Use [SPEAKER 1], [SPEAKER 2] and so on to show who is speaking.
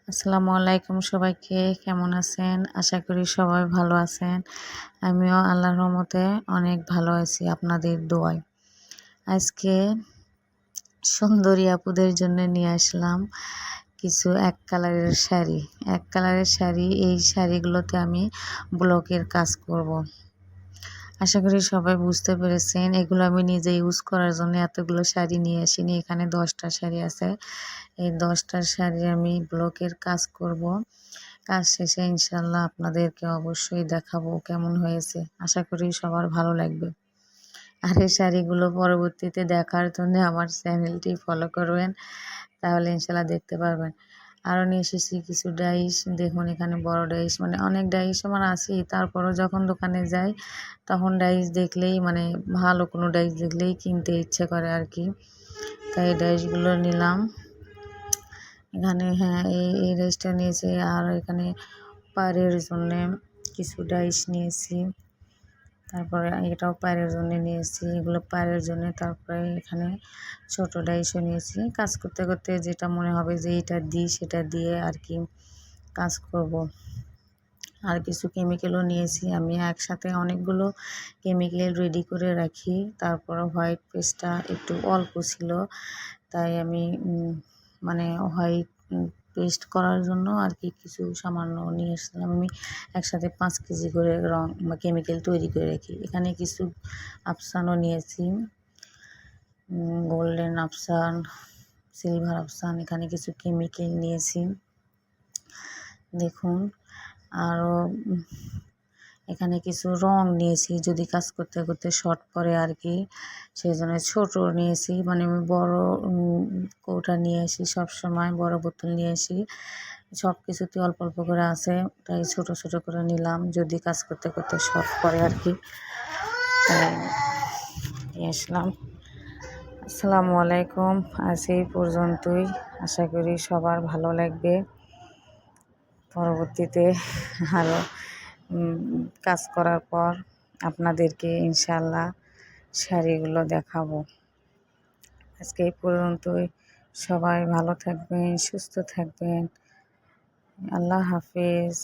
[SPEAKER 1] আসসালামু আলাইকুম সবাইকে, কেমন আছেন? আশা করি সবাই ভালো আছেন। আমিও আল্লাহর রহমতে অনেক ভালো আছি আপনাদের দোয়ায়। আজকে সুন্দরী আপুদের জন্য নিয়ে আসলাম কিছু এক কালারের শাড়ি। এক কালারের শাড়ি, এই শাড়িগুলোতে আমি ব্লকের কাজ করব। আশা করি সবাই বুঝতে পেরেছেন। এগুলো আমি নিজে ইউজ করার জন্য এতগুলো শাড়ি নিয়ে আসিনি। এখানে 10টা শাড়ি আছে। এই 10টা শাড়ি আমি ব্লকের কাজ করব। কাজ শেষে ইনশাল্লাহ আপনাদেরকে অবশ্যই দেখাবো কেমন হয়েছে। আশা করি সবার ভালো লাগবে। আর এই শাড়িগুলো পরবর্তীতে দেখার জন্য আমার চ্যানেলটি ফলো করবেন, তাহলে ইনশাল্লাহ দেখতে পারবেন। আরও নিয়ে এসেছি কিছু ডাইস। দেখুন এখানে বড় ডাইস, মানে অনেক ডাইস আমার আছেই, তারপরও যখন দোকানে যাই তখন ডাইস দেখলেই, মানে ভালো কোনো ডাইস দেখলেই কিনতে ইচ্ছে করে আর কি। তাই এই ডাইসগুলো নিলাম। এখানে হ্যাঁ, এই ডাইসটা নিয়েছি। আর এখানে পায়ের জন্যে কিছু ডাইস নিয়েছি। তারপরে এটাও পায়ের জন্য নিয়েছি, এগুলো পায়ের জন্য। তারপরে এখানে ছোট ডাইসও নিয়েছি। কাজ করতে করতে যেটা মনে হবে যে এটা দিই, সেটা দিয়ে আর কি কাজ করব। আর কিছু কেমিক্যালও নিয়েছি। আমি একসাথে অনেকগুলো কেমিক্যাল রেডি করে রাখি। তারপরে হোয়াইট পেস্টটা একটু অল্প ছিল, তাই আমি মানে হোয়াইট পেস্ট করার জন্য আর কি কিছু সামান্য নিয়ে এসেছিলাম। আমি একসাথে 5 কেজি করে রং কেমিক্যাল তৈরি করে রাখি। এখানে কিছু আফসানও নিয়েছি, গোল্ডেন আফসান, সিলভার আফসান। এখানে কিছু কেমিক্যাল নিয়েছি দেখুন। আরও এখানে কিছু রং নিয়েছি, যদি কাজ করতে করতে শর্ট পড়ে আর কি, সেই জন্য ছোটো নিয়েছি। মানে আমি বড় কৌটা নিয়ে আসি সবসময়, বড় বোতল নিয়ে আসি। সব কিছুতে অল্প অল্প করে আছে, তাই ছোট ছোট করে নিলাম, যদি কাজ করতে করতে শর্ট পড়ে আর কি, তাই নিয়ে আসলাম। আসসালামু আলাইকুম। আজ এই পর্যন্তই। আশা করি সবার ভালো লাগবে। পরবর্তীতে আরও কাজ করার পর আপনাদেরকে ইনশাল্লাহ শাড়িগুলো দেখাবো। আজকে এই পর্যন্তই। সবাই ভালো থাকবেন, সুস্থ থাকবেন। আল্লাহ হাফেজ।